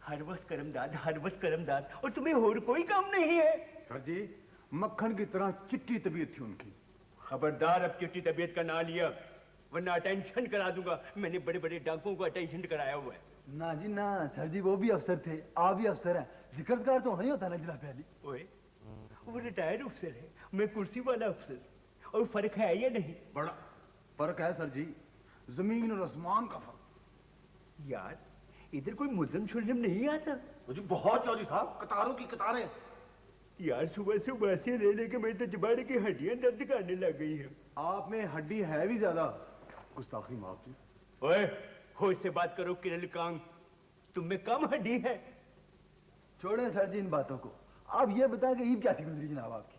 हर वक्त करमदाद, हर वक्त करमदाद, और तुम्हें और कोई काम नहीं है? सर जी, मक्खन की तरह चिट्टी तबीयत थी उनकी। खबरदार अब चिट्टी तबीयत का ना लिया, वरना अटेंशन करा दूंगा। मैंने बड़े बड़े डाकुओं को अटेंशन कराया हुआ है। ना जी ना सर जी, वो भी अफसर थे, आप भी अफसर हैं, जिक्रकार तो नहीं होता ना जनाब पहली। ओए, वो रिटायर्ड अफसर है, मैं कुर्सी वाला अफसर, और फर्क है या नहीं? बड़ा फर्क है सर जी, जमीन और आसमान का फर्क। यार इधर कोई मुजरिम शुजरिम नहीं आता? मुझे बहुत चौधरी साहब, कतारों की कतारें। यार सुबह सुबह से ले लेके मेरी तो जबाड़ की हड्डियां दर्द करने लग गई है। आप में हड्डी है भी ज्यादा। गुस्ताखी माफ जी। ओए, होश से बात करो किरल कांग, तुम में कम हड्डी है। छोड़ें सर जी इन बातों को, आप ये बताएं कि ईद क्या थी गुजरी जनाब आपकी?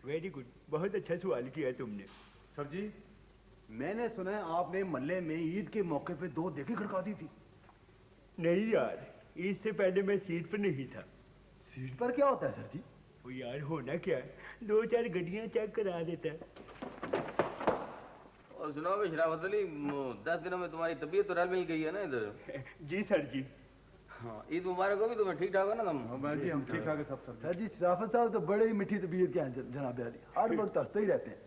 वेरी गुड, बहुत अच्छा सवाल किया तुमने। सर जी, मैंने सुना है आपने मल्ले में ईद के मौके पे 2 देखें खड़का दी थी। नहीं यार, ईद से पहले मैं सीट पर नहीं था। सीट पर क्या होता है सर जी? वो यार होना क्या है, 2-4 गड्डियां चेक करा देता है। और सुनाओ शराफत अली, 10 दिनों में तुम्हारी तबीयत तो मिल गई है ना इधर? जी सर जी। हाँ, ईद मुबारक हो भी, तुम्हें ठीक ठाक हो ना तुम? जी हम ठीक ठाक है सब। सर जी शराफत साहब तो बड़े ही मीठी तबीयत के हैं जनाब अली, हर वक्त हंसते ही रहते हैं।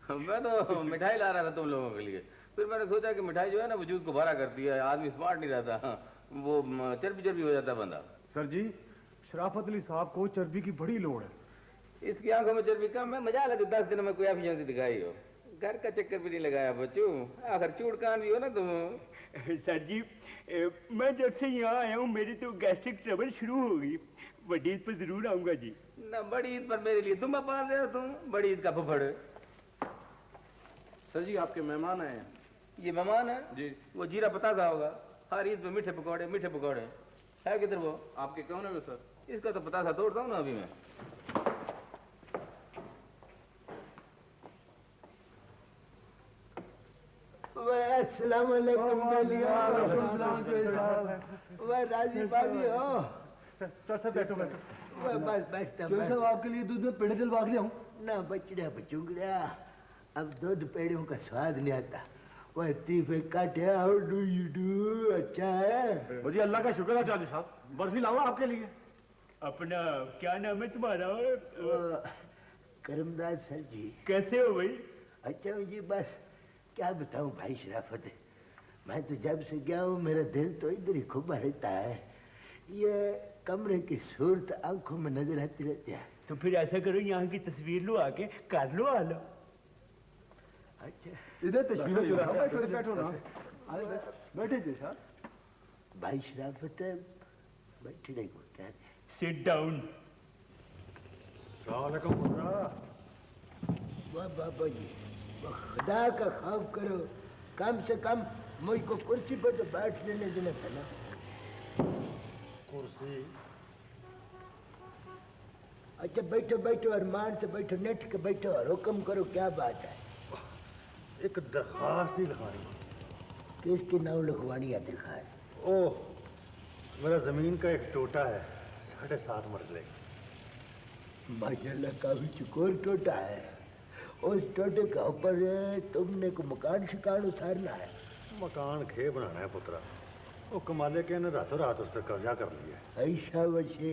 मैं तो मिठाई ला रहा था तुम लोगों के लिए, फिर मैंने सोचा कि मिठाई जो है ना वजूद को भारा करती है, आदमी स्मार्ट नहीं रहता, वो चर्बी हो जाता है बंदा। सर जी, शराफत अली साहब को चर्बी की बड़ी लोड़ है। इसकी आंखों में चर्बी कम है, मजा लगे 10 दिन में कोई एफिशिएंसी दिखाई हो। घर का चक्कर भी नहीं लगाया बच्चों, आखिर चूड़ कान भी हो ना तुम। सर जी, मैं जब से यहाँ आया हूँ मेरी तो गैस्ट्रिक ट्रबल शुरू हो गई। बड़ी ईद पर जरूर आऊंगा जी। ना बड़ी ईद पर मेरे लिए तुम पाल रहे हो, तुम बड़ी ईद का फुफड़। सर जी आपके मेहमान आए हैं। ये मेहमान है जी। वो जीरा पतासा होगा, हर ईद में मीठे पकौड़े मीठे पकौड़े। है किधर वो? आपके कौन है सर? इसका तो पतासा तोड़ता हूँ ना अभी मैं। अस्सलाम वालेकुम। राजी बाजी हो? सर बैठो बैठो। बस बैठता साहब आपके लिए दूध में पेड़े दिलवा के लाऊं? ना बचड़ा बचूंगड़ा, अब दूध पेड़ों का स्वाद नहीं आता। वह तीफे काटे, हाउ डू यू डू? अच्छा है मुझे अल्लाह का शुक्र है चौधरी साहब, बर्फी लाऊं आपके लिए? अपना क्या नाम है तुम्हारा? करमदास सर जी। कैसे हो भाई? अच्छा जी, बस क्या बताऊं भाई शराफत, मैं तो जब से गया हूँ मेरा दिल तो इधर ही खुबा रहता है। ये कमरे की सूरत आंखों में नजर आती रहती है। तो फिर ऐसा करो, यहाँ की तस्वीर लो आके, कर लो आ लो। अच्छा इधर तस्वीर बैठो ना। बैठे थे सर। भाई शराफत बैठे नहीं बोलते हैं। Sit down. वाह बाबा जी, खुदा का खौफ करो, कम से कम मुझको कुर्सी पर तो बैठ लेने देना था ना। कुर्सी? अच्छा बैठो बैठो, अरमान से बैठो, नेट के बैठो और हुक्म करो, क्या बात है? एक दरखास्त ही लिखानी। किसके नाम लिखवानी है दिखाए? ओह, मेरा जमीन का एक टोटा है, 7.5 मरले। माशाल्लाह काफी चुकोर टोटा है। उस टोटे के ऊपर तुमने को मकान शिकान उतारना है? मकान खे बनाना है पुत्रा, वो कमाले के ने रातों रात उस पर कब्जा कर लिया। ऐसा वैसे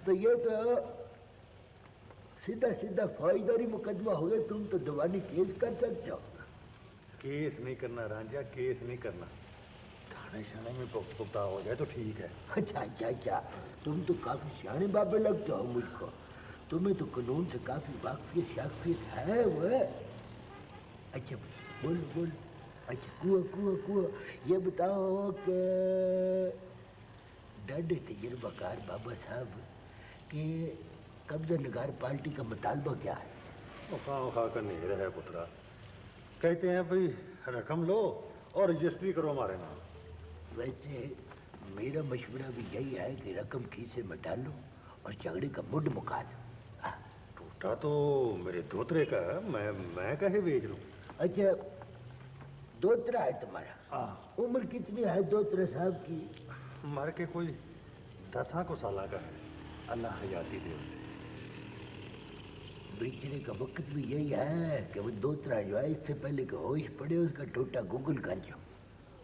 तो ये तो सीधा सीधा फौजदारी मुकदमा हो गया, तुम तो दीवानी केस कर सकते हो। केस नहीं करना रांझा, केस नहीं करना, थाने शाने में पुख्ता हो जाए तो ठीक है। अच्छा अच्छा अच्छा, तुम तो काफी सियाने बाबे लगते हो मुझको, तुम्हें तो कानून से काफी वाकफियत शाकफियत है वो। अच्छा बोल बोल, अच्छा कुआ कुआ कुआ, ये बताओ कि डंडे तजुर्बाकार बाबा साहब कि कब्जा नगार पार्टी का मुतालबा क्या है? मुकाम खा कर नहीं रहे पुत्रा, कहते हैं भाई रकम लो और रजिस्ट्री करो हमारे नाम। वैसे मेरा मशवरा भी यही है कि रकम खीसे में डालो और झगड़े का मुड मुका दो। टोटा तो मेरे दोतरे का है, मैं कहे बेच लूं? अच्छा दोतरा है तुम्हारा? उम्र कितनी है दोतरे साहब की? मर के कोई 10 को साला का है, अल्लाह हयाती दे उसे। बेचने का वक्त भी यही है कि वो दोतरा जो है इससे पहले कि होश पड़े उसका टोटा गूगल कर जाओ।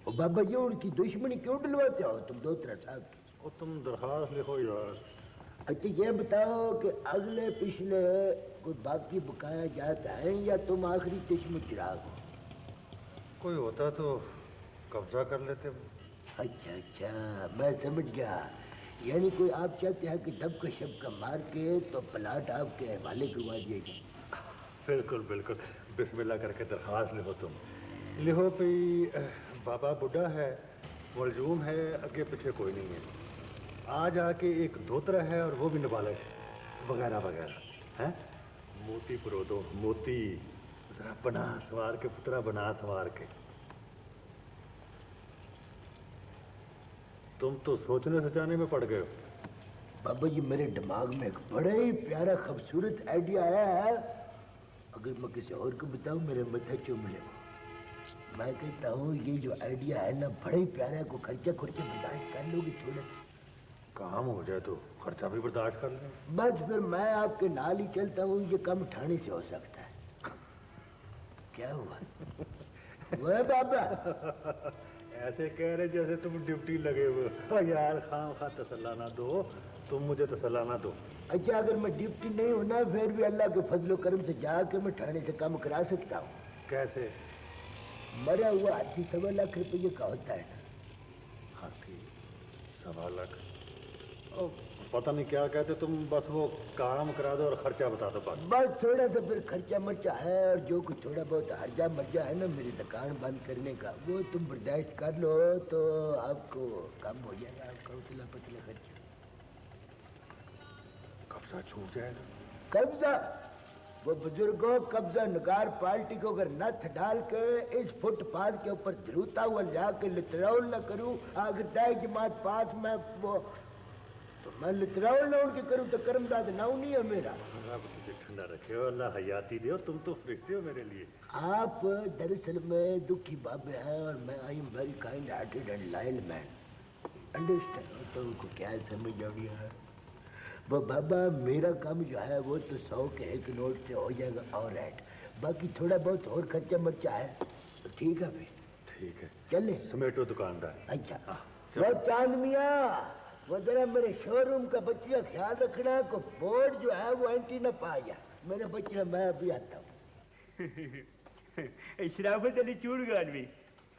और बाबा जी उनकी दुश्मनी क्यों डलवाते हो तुम दोतरा साहब की? और तुम दरखास्त लिखो यार। अच्छा ये बताओ कि अगले पिछले कोई बाकी बकाया जाता है या तुम आखिरी चश्मे चिराग हो? कोई होता तो कब्जा कर लेते। अच्छा अच्छा, मैं समझ गया। यानी कोई आप चाहते हैं कि धबका शबका मार के तो प्लाट आपके हवाले करवा दिया जाए? बिल्कुल बिल्कुल, बिस्मिल्लाह करके दरखास्त लिखो तुम। लिखो भाई, बाबा बुढ़ा है, मलजूम है, आगे पीछे कोई नहीं है, आज आके एक धोतरा है और वो भी नाबालिग वगैरह वगैरह हैं। मोती पुरो दो, मोती जरा बना सवार के पुत्रा, बना सवार के। तुम तो सोचने सजाने में पड़ गए हो। बाबा जी मेरे दिमाग में एक बड़ा ही प्यारा खूबसूरत आइडिया आया है। अगर मैं किसी और को बताऊं मेरे मत्था चूम ले। मैं कहता हूँ ये जो आइडिया है ना बड़ा ही प्यारा है, को खर्चा खुर्चा बर्दाश्त कर लोगे? थोड़ा काम हो जाए तो खर्चा भी बर्दाश्त कर ले। बस फिर मैं आपके नाल ही चलता हूँ, ये काम ठाणे से हो सकता है। क्या हुआ? वह बाबा ऐसे कह रहे जैसे तुम ड्यूटी लगे हुए हो। यार खाम खा तसल्ला ना दो, तुम मुझे तसल्ला ना दो। अच्छा अगर मैं ड्यूटी नहीं होना फिर भी अल्लाह के फजलो करम से जाके मैं ठाणे से काम करा सकता हूँ। कैसे? मरा हुआ हाथी 1.25 लाख रुपये का होता है ना। हाथी 1.25 लाख? ओ, पता नहीं क्या कहते तुम, बस वो काम करा दो और खर्चा बता दो बस। बस थोड़ा सा फिर खर्चा मर्चा है, और जो कुछ थोड़ा बहुत हर्जा मर्जा है ना मेरी दुकान बंद करने का, वो तुम बर्दाश्त कर लो तो आपको कम हो जाएगा आपका उतला पतला खर्चा। कब्जा छूट जाएगा। कब्जा? वो बुजुर्गों कब्जा नगार पार्टी को अगर नथ डाल के इस फुटपाथ के ऊपर धरूता हुआ जाके लितरौल न करूं, अगर तय जमात पास में वो तो मैं लितरौल न उनके करूं तो कर्मदाद नाउ नहीं है मेरा। अब तुझे ठंडा रखे हो, अल्लाह हयाती दे, तुम तो फरिश्ते हो मेरे लिए। आप दरअसल में दुखी बाबे हैं और मैं I am very kind hearted and loyal man. Understand? तो उनको क्या समझ आनी है वो बाबा, मेरा काम जो है वो तो 100 के एक नोट से हो जाएगा और राइट, बाकी थोड़ा बहुत और खर्चा मर्चा है तो ठीक है फिर। ठीक है चले समेटो दुकानदार। अच्छा वो चांद मियाँ, वो जरा मेरे शोरूम का बच्चिया ख्याल रखना को बोर्ड जो है वो एंटी न पा जाए। मेरे बच्चिया मैं अभी आता हूँ। शराफत अली चूड़गार में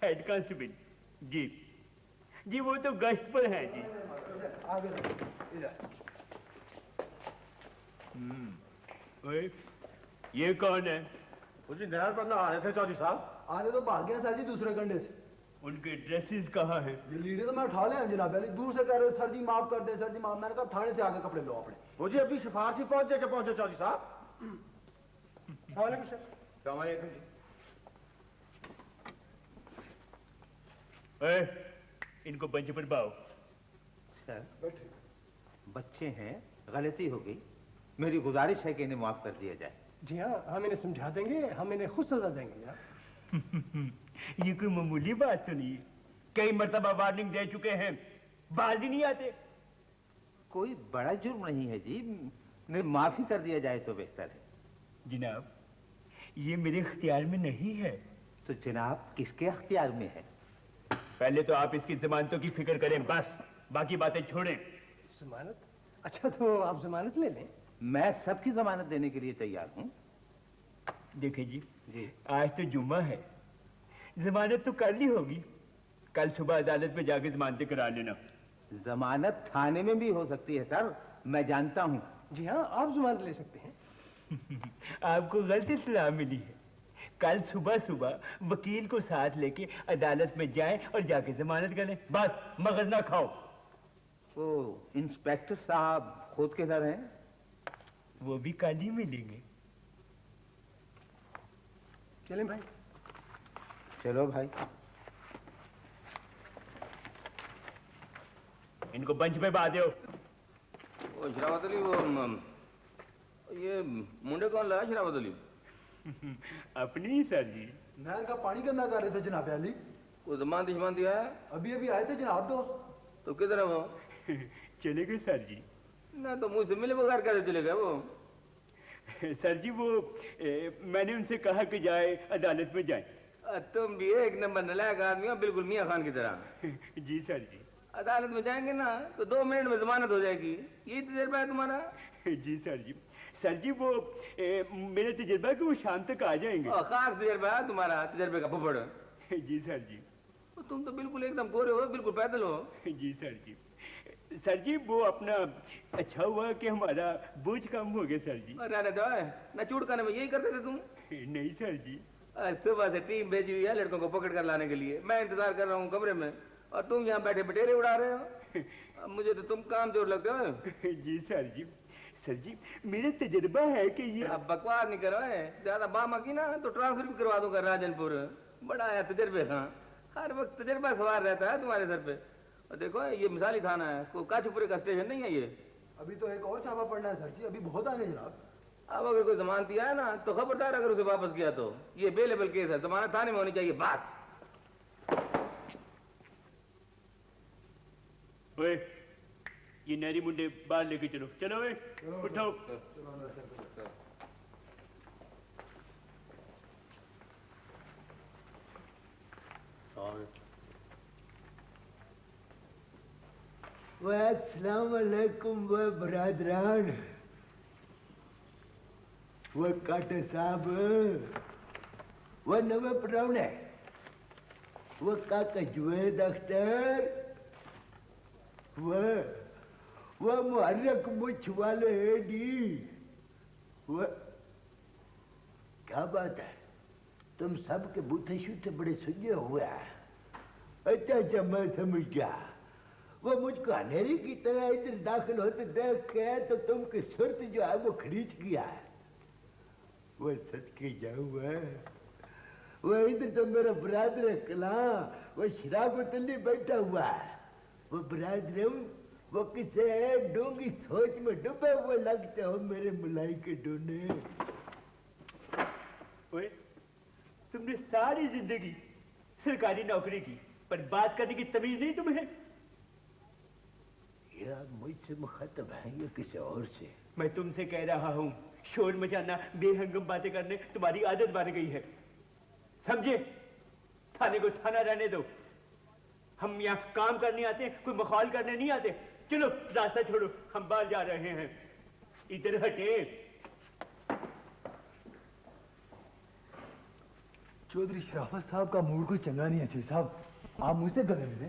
हेड कांस्टेबल जी। जी वो तो गश्त पर हैं जी। आगे ओए, ये कौन है? मुझे नहर पर ना आ रहे थे चौधरी साहब। आने तो भाग गया सर जी दूसरे कंडे से। उनके ड्रेसेस कहाँ हैं? ये लीडे तो मैं उठा ले जनाब पहले दूर से कह रहे सर जी माफ कर दे, सर जी माफ। मैंने कहा थाने से आके कपड़े लो अपने। मुझे अभी सिफारशी पहुंचे के पहुंचे चौधरी साहब। ओए, इनको बंच पर पाओ। सर बच्चे हैं, गलती हो गई, मेरी गुजारिश है कि इन्हें माफ कर दिया जाए। जी हाँ, हम इन्हें समझा देंगे, हम इन्हें खुद सजा देंगे यार। ये कोई मामूली बात तो नहीं है। कई मर्तबा वार्निंग दे चुके हैं, बाज ही नहीं आते। कोई बड़ा जुर्म नहीं है जी, माफी कर दिया जाए तो बेहतर है। जनाब ये मेरे इख्तियार में नहीं है। तो जनाब किसके अख्तियार में है? पहले तो आप इसकी जमानतों की फिक्र करें, बस बाकी बातें छोड़ें। जमानत? अच्छा तो आप जमानत ले लें। मैं सबकी जमानत देने के लिए तैयार हूँ। देखें जी, जी आज तो जुम्मा है, जमानत तो कल ही होगी। कल सुबह अदालत में जाके जमानतें करा लेना। जमानत थाने में भी हो सकती है सर, मैं जानता हूँ। जी हाँ, आप जमानत ले सकते हैं। आपको गलत इत्तला मिली है। कल सुबह सुबह वकील को साथ लेके अदालत में जाएं और जाके जमानत करें। बस मगज ना खाओ। वो इंस्पेक्टर साहब खुद किधर हैं? वो भी कल ही मिलेंगे। चलें भाई। चलो भाई। इनको बंच पे बांध दो। वो शरावत अली, ये मुंडे कौन लाया शरावत अली? अपनी ही सर जी। नहर का पानी गंदा कर रहे थे जनाब अली। वो जमान दिया है? अभी अभी आए थे जनाब दोस्त। तो किधर है वो? चले गए सर जी। ना तो मुझसे मिले बगैर कैसे चले गए वो? सर जी वो मैंने उनसे कहा कि जाए अदालत में जाए। तुम भी एक नंबर नलायक आदमी हो, बिल्कुल मियाँ खान की तरह। जी सर जी। अदालत में जाएंगे ना तो 2 मिनट में जमानत हो जाएगी। यही तजर्बा है तुम्हारा? जी सर जी। सर जी वो मेरा तजर्बा है कि वो शाम तक आ जाएंगे। खास तजर्बा है तुम्हारा, तजर्बे का फुफड़। जी सर जी। तुम तो बिल्कुल एकदम गोरे हो, बिल्कुल पैदल हो। जी सर जी। सर जी वो अपना अच्छा हुआ कि हमारा बोझ कम हो गया सर जी। रहने दो, ना चुड़काने में यही करते थे तुम? नहीं सर जी। सुबह से टीम भेजी हुई है लड़कों को पकड़ कर लाने के लिए। मैं इंतजार कर रहा हूँ कमरे में और तुम यहाँ बैठे बटेरे उड़ा रहे हो। मुझे तो तुम काम जोर लगते हो। जी सर जी। सर जी मेरा तजर्बा है कि ये अब बकवास नहीं करो, ज्यादा बामा की ना तो ट्रांसफर भी करवा दूंगा राजनपुर। बड़ा है तजर्बे का, हर वक्त तजर्बा सवार रहता है तुम्हारे सर पे। और देखो ये मिसाली थाना है, कोई काशीपुरे का स्टेशन नहीं है ये। अभी तो एक और छापा पड़ना है सर जी, अभी बहुत आगे जनाब। अब अगर कोई जमानती आया ना तो खबरदार, अगर उसे वापस किया तो ये बेलेबल केस है, जमानत थाने में होनी चाहिए बस। ओए ये नहरी मुंडे बाहर लेके चलो। चलो वे उठाओ। अस्सलाम वालेकुम व बरादरान, वो काटे साहब, वो नवे परौने, वो काका जुवेद अख्तर, वो मुहर्रक मुछ वाले डी। वो क्या बात है, तुम सबके बूथे शूथे बड़े सुझे हुए हैं। अच्छा मैं समझ गया, वो मुझको अंधेरी की तरह इधर दाखिल होते देख के तो तुमकी सुरत जो है वो खरीच गया है। वो सदके जाऊँ, वो इधर तो मेरा बरादर कला, वो शराब तल्ली बैठा हुआ है। वो बरादर वो किसे डूंगी सोच में डूबे हुए लगते हो मेरे मुलाई के डोने। ओए तुमने सारी जिंदगी सरकारी नौकरी की, पर बात करने की तमीज नहीं तुम्हें? यार मुझसे मुखातब है या किसी और से? मैं तुमसे कह रहा हूँ, शोर मचाना, बेहंगम बातें करने तुम्हारी आदत बन गई है, समझे? थाने को थाना रहने दो। हम यहाँ काम करने आते हैं, कोई मखौल करने नहीं आते। चलो रास्ता छोड़ो, हम बाहर जा रहे हैं। इधर हटे। चौधरी शराफत साहब का मूड कोई चंगा नहीं है चौधरी साहब, आप मुझसे गले मिले।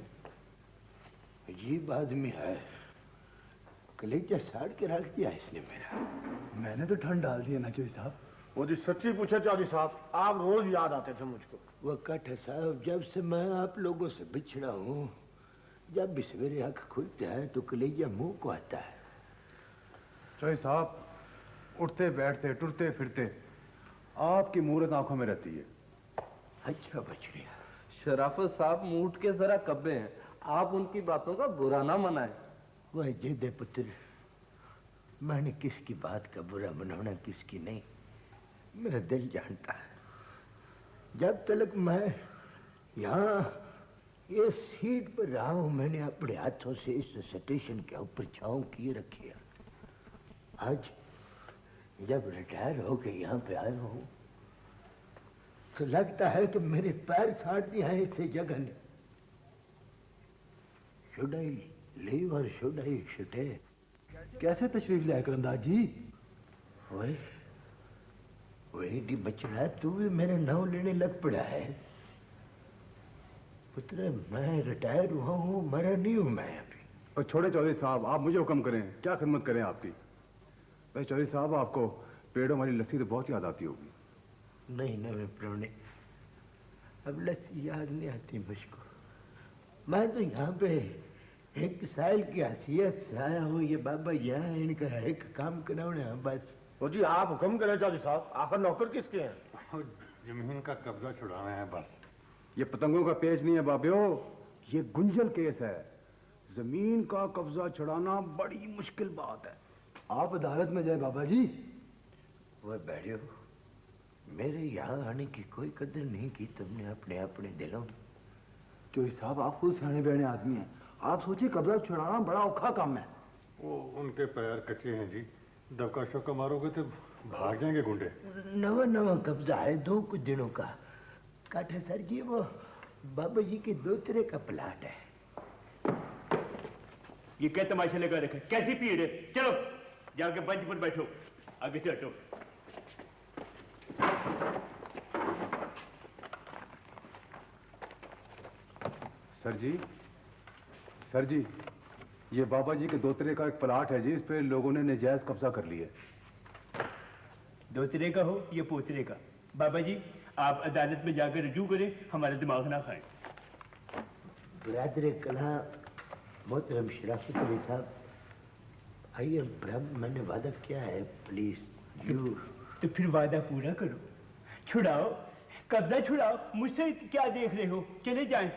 अजीब आदमी है, कलेजा साड़ के रख दिया इसने मेरा। मैंने तो ठंड डाल दी है ना चौधरी साहब। वो जी सच्ची पूछे चौधरी साहब, आप रोज याद आते थे मुझको। वो कट साहब, जब से मैं आप लोगों से बिछड़ा हूँ, जब भी सवेरे आंख खुलता है तो कलेजा मुंह को आता है। चौधरी साहब उठते बैठते टुरते फिरते आपकी मूरत आंखों में रहती है। अच्छा बछड़िया। शराफत साहब मूठ के जरा कब्बे हैं, आप उनकी बातों का बुरा ना मनाएं। वह जिद पुत्र, मैंने किसकी बात का बुरा मनाना किसकी नहीं, मेरा दिल जानता है। जब तक मैं यहाँ ये सीट पर रहा हूँ, मैंने अपने हाथों से इस स्टेशन के ऊपर छांव किए रखी है। आज जब रिटायर होके यहाँ पे आया हूँ तो लगता है कि मेरे पैर साड़ दिए हैं इससे जगह ने। Should I leave or should I stay? कैसे तशरीफ लाए करमदास जी? वही डी बचड़ा, तू भी मेरा नाम लेने लग पड़ा है। पुत्र मैं रिटायर हुआ हूँ, मरा नहीं हूँ मैं अभी। और छोड़े चौधरी साहब, आप मुझे हुक्म करें, क्या खिदमत करें आपकी। भाई चौधरी साहब आपको पेड़ों वाली लस्सी तो बहुत याद आती होगी। नहीं नवे प्रोने, अब लस्सी याद नहीं आती मुझको। मैं तो यहाँ पे एक साल की हैसियत से आया हूँ। ये बाबा यहाँ इनका एक काम कराने हैं बस। तो जी आप हुक्म करें चौधरी साहब, आखिर नौकर किसके हैं? जमीन का कब्जा छुड़ाना है बस। ये पतंगों का पेच नहीं है बाबियो, ये गुंजल केस है। जमीन का कब्जा छुड़ाना बड़ी मुश्किल बात है। आप अदालत में जाए बाबा जी। वह बैठो, मेरे यहाँ आने की कोई कदर नहीं की तुमने अपने अपने दिलों में। चौधरी साहब आप खुद सियाने बयाने आदमी हैं, आप सोचिए कब्जा छुड़ाना बड़ा औखा काम है। वो उनके पैर कच्चे हैं जी, दबका शोका मारोगे तो भाग जाएंगे गुंडे। नवा नवा कब्जा है, 2 कुछ दिनों का। काठा सर जी वो बाबा जी के दोतरे का प्लाट है। ये क्या तमाशा लगा रखा है? कैसी भीड़ है? चलो जाके बेंच पर बैठो, आगे से हटो। सर जी ये बाबा जी के दोतरे का एक प्लाट है जी, इस पे लोगों ने नाजायज कब्जा कर लिया। दोतरे का हो या पोतरे का, बाबा जी आप अदालत में जाकर रजू करें, हमारा दिमाग ना खाएं। बरादर कला मोहतरम शराफत अली साहब, आइए मैंने वादा किया है, प्लीज यू। तो फिर वादा पूरा करो, छुड़ाओ, कब्जा छुड़ाओ, मुझसे क्या देख रहे हो? चले जाएं।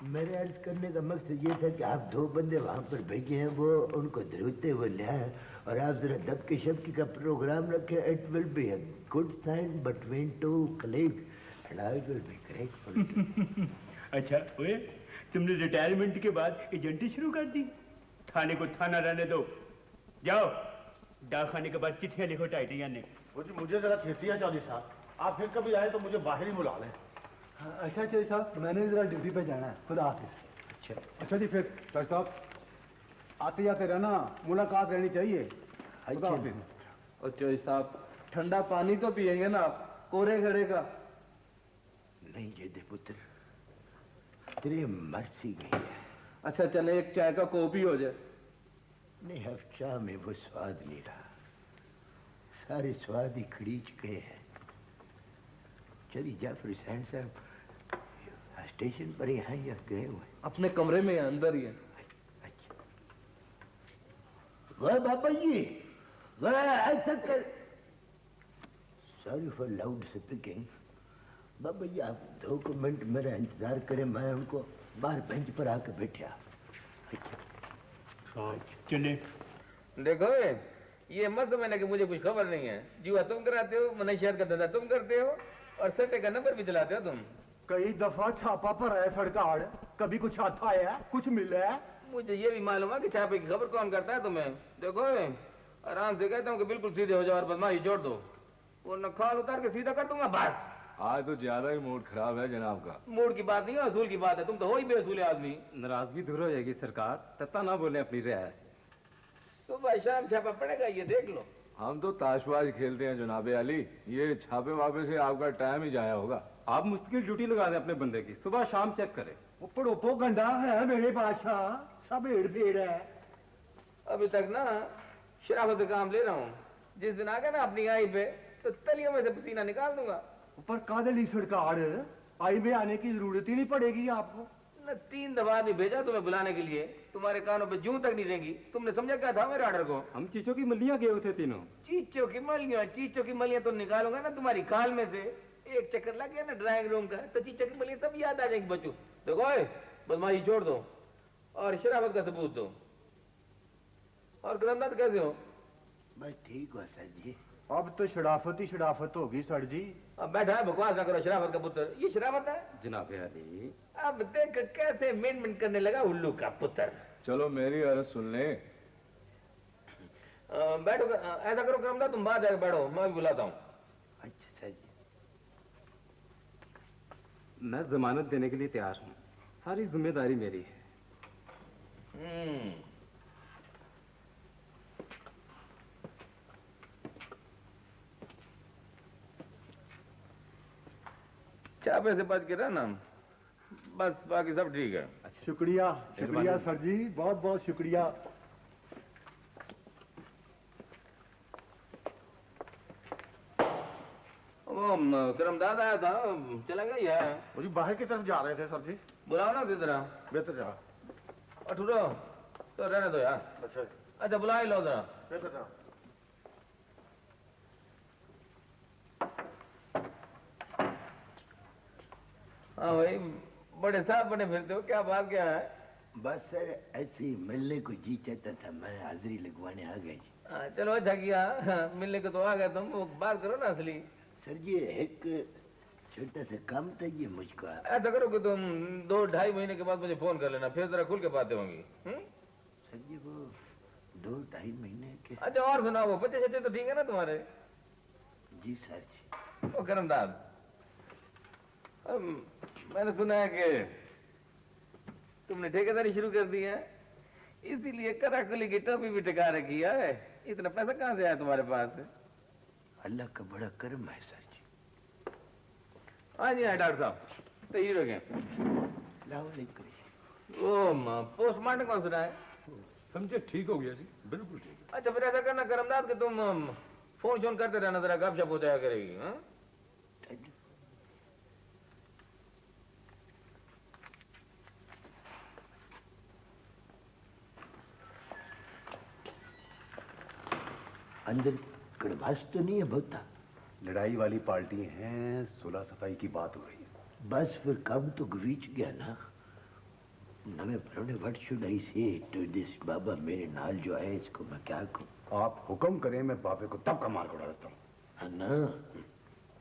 मेरे अर्ज करने का मकसद ये था कि आप 2 बंदे वहां पर भेजे हैं, वो उनको धरते हुए ले आए, और आप जरा दबके शबकी का प्रोग्राम रखें। It will be a good sign between 2 colleague and I will be grateful. अच्छा ओए, तुमने रिटायरमेंट के बाद एजेंटी शुरू कर दी? थाने को थाना रहने दो, जाओ डाक खाने के बाद चिट्ठियां लिखो टाइटियां ने। मुझे जरा छेतिया चौधरी साहब, आप फिर कभी आए तो मुझे बाहर ही बुला लें। अच्छा चौधरी साहब, मैंने जरा ड्यूटी पे जाना है, खुदा हाफिज। अच्छा जी, फिर सर साहब आते जाते रहना, मुलाकात रहनी चाहिए। खुदा हाफिज। और चौधरी साहब ठंडा पानी तो पिएंगे ना आप, कोरे घड़े का? नहीं जेदे पुत्र, तेरी मर्जी गई है। अच्छा चले एक चाय का कोप ही हो जाए। नहीं, अब चाह में वो स्वाद नहीं रहा, सारे स्वाद ही खड़ीच गए हैं। चलिए जाफर हुसैन साहब स्टेशन पर ही हैं या गए हुए? अपने कमरे में अंदर ही है। अच्छा, वह बाबा जी, वह ऐसा कर, सॉरी फॉर लाउड स्पीकिंग। बाबा जी आप 2 मिनट मेरा इंतजार करें, मैं उनको बाहर बेंच पर आकर बैठा। चले। देखो ये मत समझना कि मुझे कुछ खबर नहीं है। जुआ तुम कराते हो, मनशियात का धंधा तुम करते हो, और सट्टे का नंबर भी चलाते हो तुम। कई दफा छापा पर आया सड़काड़, कभी कुछ आता है, कुछ मिला है। मुझे ये भी मालूम है कि छापे की खबर कौन करता है तुम्हें। देखो आराम से कहता हूँ कि बिल्कुल सीधे हो जाओ और बदमाशी छोड़ दो, वो नखाल उतार के सीधा कर दूंगा बस। आज तो ज्यादा ही मूड खराब है जनाब का। मूड की बात नहीं है, असूल की बात है। तुम तो हो ही बेअसूल आदमी। नाराजगी दूर हो जाएगी सरकार, तत्ता ना बोले अपनी रियायत। सुबह शाम छापा पड़ेगा, ये देख लो। हम तो ताशबाज खेलते हैं जनाबे अली, ये छापे वापे से आपका टाइम ही जाया होगा। आप मुश्किल ड्यूटी लगा दें अपने बंदे की, सुबह शाम चेक करें। वो पड़ोपो गंडा है मेरे बादशाह, सब भेड़ भेड़ है। अभी तक ना शराफत से काम ले रहा हूँ, जिस दिन आ गया ना अपनी आई पे तो तलियों में से पसीना निकाल दूंगा। ऊपर कादली सड़काड़, आई में आने की जरूरत ही नहीं पड़ेगी आपको। न 3 दफा भी भेजा तुम्हें बुलाने के लिए, तुम्हारे कानों पे जूं तक नहीं रहेंगी। तुमने समझा क्या था मेरे ऑर्डर को? हम चीचों की मल्लियां गए थे तीनों। चीचों की मलियां तो निकालूंगा ना तुम्हारी खाल में से। एक चक्कर लग गया ना ड्राइंग रूम का, तो चीचों की मलियां सब याद आ जाएंगी बच्चों। देखो बदमाशी छोड़ दो और शराफत का सबूत दो। और ग्रंथनाथ कैसे हो? बस ठीक हो सर जी। अब तो शराफत ही शराफत होगी सर जी। अब बैठा है, बकवास ना करो। शराफत का पुत्र, ये शराफत है जनाब अली। अब देख कैसे मिनट करने लगा उल्लू का पुत्र। चलो मेरी अर्ज सुन ले। बैठो, ऐसा करो करमदा, तुम बाहर जाकर बैठो, मैं भी बुलाता हूँ। अच्छा सर जी। मैं जमानत देने के लिए तैयार हूँ, सारी जिम्मेदारी मेरी है। चापे से बच के रहना बस, बाकी सब ठीक है। शुक्रिया शुक्रिया सर जी, बहुत बहुत शुक्रिया। वो करमदाद आया था, चला गया है। वो जी बाहर की तरफ जा रहे थे सर जी। बुलाओ ना जरा। बेहतर जा। अठूरो तो रहने दो यार। अच्छा बुला ही लो जरा। बेहतर जा। हाँ भाई, बड़े साहब बने फिरते हो, क्या बात क्या है? बस सर ऐसे ही मिलने को जी चाहता था, मैं हाजिरी लगवाने आ गया जी। चलो अच्छा किया, मिलने को तो आ गए तुम। वो बात करो ना असली। सर जी एक छोटा सा काम था ये मुझको। ऐसा करो कि तुम 2-2.5 महीने के बाद मुझे फोन कर लेना, फिर जरा खुल के बातें होंगी। सर जी वो 2-2.5 महीने के। अच्छा और सुनाओ, वो बच्चे तो ठीक है ना तुम्हारे? जी सर जी। ओ करमदाद, मैंने सुना है कि तुमने ठेकेदारी शुरू कर दी है, इसीलिए कराकुली की टोपी भी टिका रखी है। इतना पैसा कहाँ से आया तुम्हारे पास? अल्लाह का बड़ा कर्म है सर जी। हाँ जी, हाँ डॉक्टर साहब, तो हीरो के लाओ नहीं करिए। ओ माँ, पोस्टमार्टम कौन सुना है? समझे, ठीक हो गया जी, बिल्कुल ठीक। अच्छा फिर ऐसा करना करमदाद कि तुम फोन शोन करते रहना, जरा गपशप हो जाया करेगी। हाँ अंदर कड़वास तो नहीं है बहुता? लड़ाई वाली पार्टी हैं, सुलह सफाई की बात हो रही है। बस फिर कब तो गवीच गया ना। नवे परोने व्हाट शुड आई से टू दिस बाबा मेरे नाल जो है, इसको मैं क्या कहूँ? आप हुक्म करें, मैं बाबे को तब का मार उड़ा देता हूँ। हाँ ना,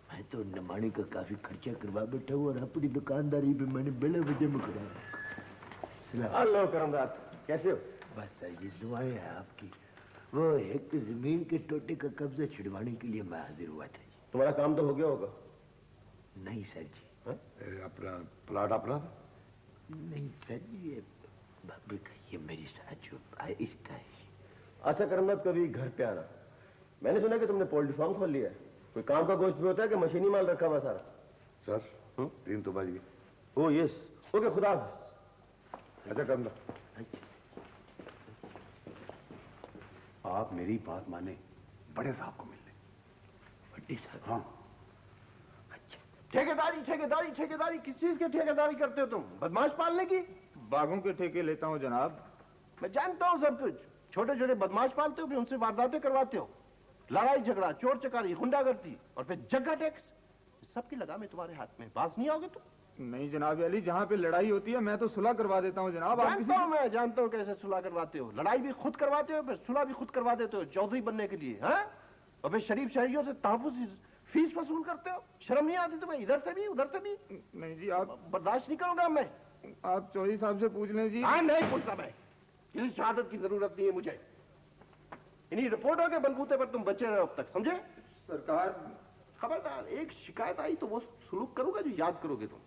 मैं तो नमानी का काफी खर्चा करवा बैठा हूँ और अपनी दुकानदारी भी मैंने बेले बजे में करा। हेलो करमदाद, कैसे हो? बस सर जी दुआएं हैं आपकी। वो एक जमीन के टोटे का कब्जा छिड़वाने के लिए मैं हाजिर हुआ था। तुम्हारा काम तो हो गया होगा? नहीं सर जी। अपना प्लाट अपना? नहीं सर जी, ये बाबे का, ये मेरी साथ जो इसका है। अच्छा करमदाद, कभी घर पे आना। मैंने सुना कि तुमने पोल्ट्री फार्म खोल लिया है। कोई काम का गोश्त भी होता है कि मशीनी माल रखा हुआ सारा? सर, 3 तो बज गई। ओ यस, ओके, खुदा हाफिज। अच्छा करना, आप मेरी बात माने, बड़े साहब को मिलने। बड़े साहब? हाँ। अच्छा, ठेकेदारी ठेकेदारी ठेकेदारी, किस चीज की ठेकेदारी करते हो तुम? बदमाश पालने की? बागों के ठेके लेता हूँ जनाब। मैं जानता हूँ सब कुछ। छोटे छोटे बदमाश पालते हो, फिर उनसे वारदातें करवाते हो। लड़ाई झगड़ा, चोर चकारी, गुंडागर्दी और फिर जगह टैक्स, सबकी लगामें तुम्हारे हाथ में। बाज नहीं आओगे तुम? नहीं जनाब अली, जहाँ पे लड़ाई होती है मैं तो सुलह करवा देता हूँ जनाब। आप जानता हूँ, मैं जानता हूँ कैसे सुलह करवाते हो। लड़ाई भी खुद करवाते हो, फिर सुलह भी खुद करवा देते हो चौधरी बनने के लिए। हाँ, और फिर शरीफ शहरियों से तहफ्फुज़ फीस वसूल करते हो। शर्म नहीं आती तुम्हें? इधर से भी उधर से भी। नहीं जी, आप बर्दाश्त नहीं करूंगा मैं। आप चौधरी साहब से पूछ लें जी। हाँ, नहीं पूछता मैं। किसी शहादत की जरूरत नहीं है मुझे। इन्हीं रिपोर्टों के बलबूते पर तुम बचे रहे अब तक, समझे? सरकार, खबरदार, एक शिकायत आई तो वो सुलूक करूंगा जो याद करोगे तुम।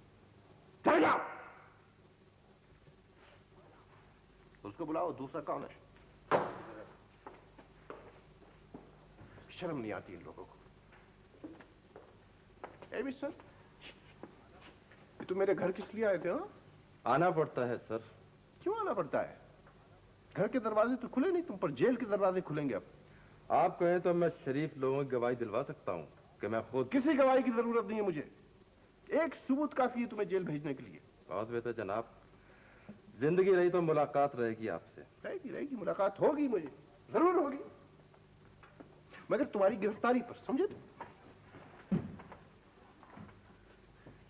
चल जाओ। उसको बुलाओ, दूसरा कौन है? शर्म नहीं आती इन लोगों को। ए मिस्टर, ये तुम मेरे घर किस लिए आए थे? हाँ, आना पड़ता है सर। क्यों आना पड़ता है? घर के दरवाजे तो खुले नहीं, तुम पर जेल के दरवाजे खुलेंगे अब। आप कहें तो मैं शरीफ लोगों की गवाही दिलवा सकता हूँ कि मैं खुद। किसी गवाही की जरूरत नहीं है मुझे। एक सबूत काफी है तुम्हें जेल भेजने के लिए। बहुत बेहतर जनाब, जिंदगी रही तो मुलाकात रहेगी आपसे। रहेगी रहेगी, मुलाकात होगी, मुझे जरूर होगी, मगर तुम्हारी गिरफ्तारी पर, समझे तुम?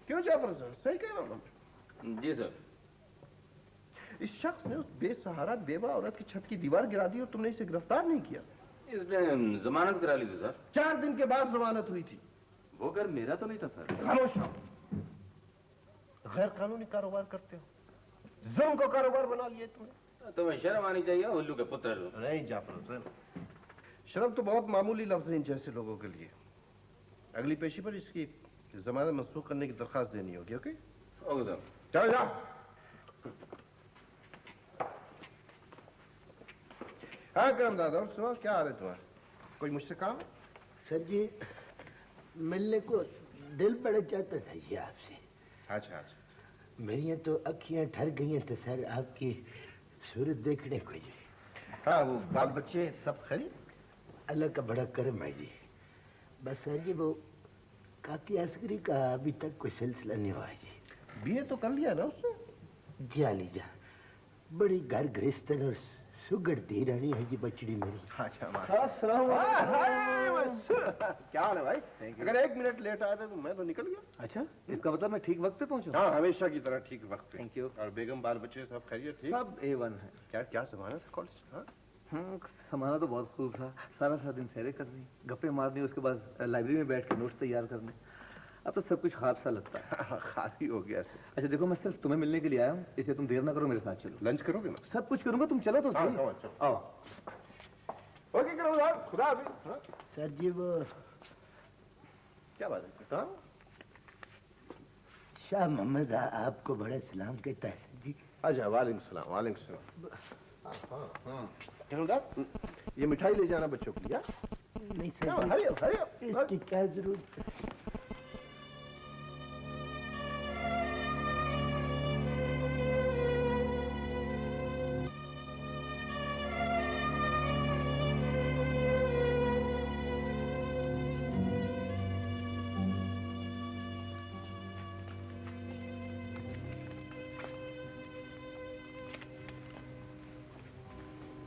क्यों जाफर सर, सही कह रहा हूं मैं? जी सर। इस शख्स ने उस बेसहारा बेवा औरत की छत की दीवार गिरा दी और तुमने इसे गिरफ्तार नहीं किया। इसने जमानत करा ली थी सर। 4 दिन के बाद जमानत हुई थी। वो घर मेरा तो नहीं था सर। खामोश रहो। गैर कानूनी कारोबार करते हो, जुल्म को कारोबार बना लिए तुमने। तुम्हें शर्म आनी चाहिए उल्लू के पुत्र। नहीं जाफर सर, शर्म तो बहुत मामूली लफ्ज है इन जैसे लोगों के लिए। अगली पेशी पर इसकी जमानत मंसूख करने की दरखास्त देनी होगी। Okay okay sir. चलो जाओ। हाँ करम दादा, सुनो, क्या हाल है तुम्हारा? कोई मुझसे काम है? सर जी मिलने को दिल बड़ा चाहता था ये आपसे। अच्छा अच्छा। मेरी तो अखियां ठर गई हैं तो सर आपकी सूरत देखने को जी। हाँ, वो बाल बच्चे सब खरीद? अल्लाह का बड़ा करम है जी। बस सर जी वो काकी असगरी का अभी तक कोई सिलसिला नहीं हुआ है जी। बीए तो कर लिया ना उसने? जी लीजा, बड़ी घर गृहस्थन और सुगड़ दी रानी है जी बचड़ी मेरी। अच्छा, क्या हाल है भाई? अगर 1 मिनट लेट आया था तो मैं तो निकल गया। अच्छा, इसका मतलब मैं ठीक वक्त पे पहुंचूं? हाँ, हमेशा की तरह ठीक वक्त पे। Thank you. और बेगम बाल बच्चे सब खैरियत? ठीक, सब A1 है। क्या क्या जमाना था कॉलेज? हाँ, समाना तो बहुत खूब था। सारा दिन सैरें करनी, गप्पे मारनी, उसके बाद लाइब्रेरी में बैठ के नोट्स तैयार करने। अब तो सब कुछ ख्वाब सा लगता है। खाली हो गया सर। अच्छा देखो, मैं सिर्फ तुम्हें मिलने के लिए आया हूँ, इसलिए तुम देर ना करो, मेरे साथ चलो। लंच करोगे ना? सब कुछ करूंगा, तुम चलो तो सही। चलो। आओ। ओके करो साहब, खुदा हाफिज। हाँ? सर जी वो क्या बात है? हाँ? शाह मोहम्मद आपको बड़ा सलाम कहता है सर जी। अच्छा, वालेकुम सलाम, वालेकुम सलाम। जहलदार, ये मिठाई ले जाना बच्चों के लिए। नहीं सर हाँ, जी, हरी up, hurry up। इसकी क्या जरूरत है?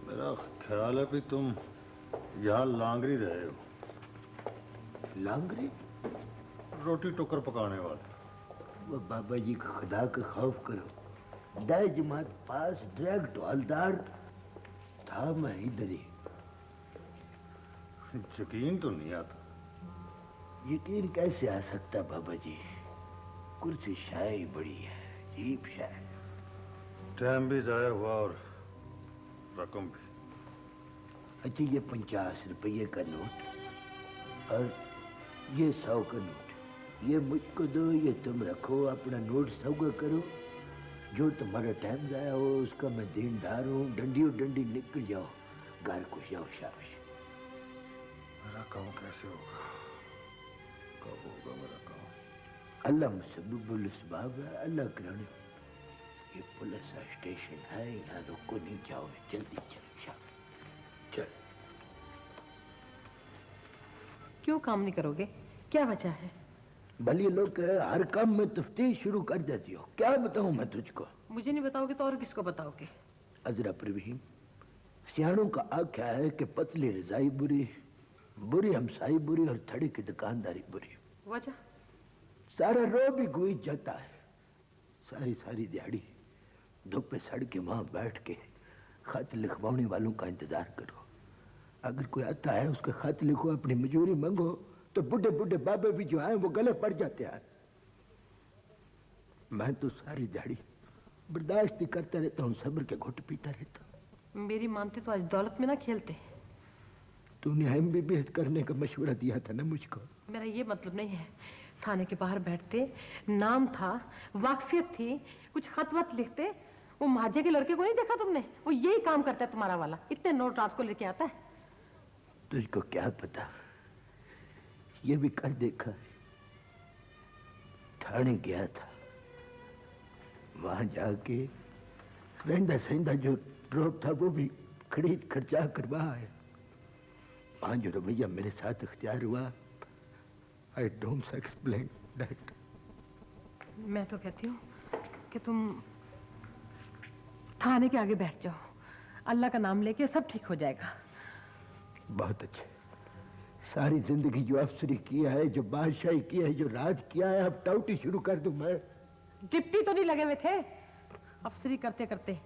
मेरा ख्याल है कि तुम यहाँ लांगरी रहे हो। लांगरी? रोटी टुकर पकाने वाले। वो बाबा जी का खुदा का खौफ करो। दाई जमात पास डायरेक्ट हवलदार था, मैं इधर ही। यकीन तो नहीं आता। यकीन कैसे आ सकता बाबा जी? कुर्सी शाही बड़ी है, अजीब शाही। टाइम भी जाया हुआ और रकम भी। अच्छा, ये 50 रुपये का नोट और ये 100 का नोट, ये मुझको दो, ये तुम रखो, अपना नोट सौगा करो। जो तुम्हारा टाइम जाया हो उसका मैं देनदार हूँ। डंडी और डंडी निकल जाओ, घर को जाओ। शाबाश। मेरा काम कैसे होगा? कब होगा मेरा काम? अल्लाह मुसब्बिबुल असबाब है, अल्लाह कराने। ये पुलिस स्टेशन है, यहाँ रुको नहीं, जाओ जल्दी चलो। शाबाश चल। क्यों काम नहीं करोगे? क्या वजह है? भले लोग हर काम में तफ्तीश शुरू कर देती हो। क्या बताऊं मैं तुझको? मुझे नहीं बताओगे तो और किसको बताओगे? अजरा परवीन, सियाणों का आख्या है कि पतली रजाई बुरी, बुरी हमसाई बुरी और थड़ी की दुकानदारी बुरी। वजह? सारा रो भी गुईज जाता है। सारी सारी दिहाड़ी धूप पे सड़ के वहां बैठ के खत लिखवाने वालों का इंतजार करो। अगर कोई आता है उसके खत लिखो, अपनी मजूरी मांगो, तो बुढ़े बुढ़े बाबे भी जो आए वो गले पड़ जाते हैं। मैं तो सारी दिहाड़ी बर्दाश्त ही करता रहता हूँ, सब्र के घुट पीता रहता हूँ। मेरी मानते तो आज दौलत में ना खेलते। तूने MBBS करने का मशवरा दिया था ना मुझको। मेरा ये मतलब नहीं है। थाने के बाहर बैठते, नाम था, वाकफियत थी, कुछ खत वत लिखते। वो महाजे के लड़के को नहीं देखा तुमने? वो यही काम करता है तुम्हारा वाला, इतने नोट रात को लेके आता है। तुझको क्या पता, ये भी कर देखा। थाने गया था, वहां जाके रहंदा सहंदा जो ड्रॉप था वो भी खरीद खर्चा करवा है। वहां जो रवैया मेरे साथ इख्तियार हुआ, आई डोंट एक्सप्लेन दैट। मैं तो कहती हूँ कि तुम थाने के आगे बैठ जाओ, अल्लाह का नाम लेके सब ठीक हो जाएगा। बहुत अच्छे। सारी जिंदगी जो अफसरी किया है, जो बादशाही किया है, जो राज किया है, अब टाउटी शुरू कर दूं मैं? डिप्टी तो नहीं लगे हुए थे? अफसरी करते करते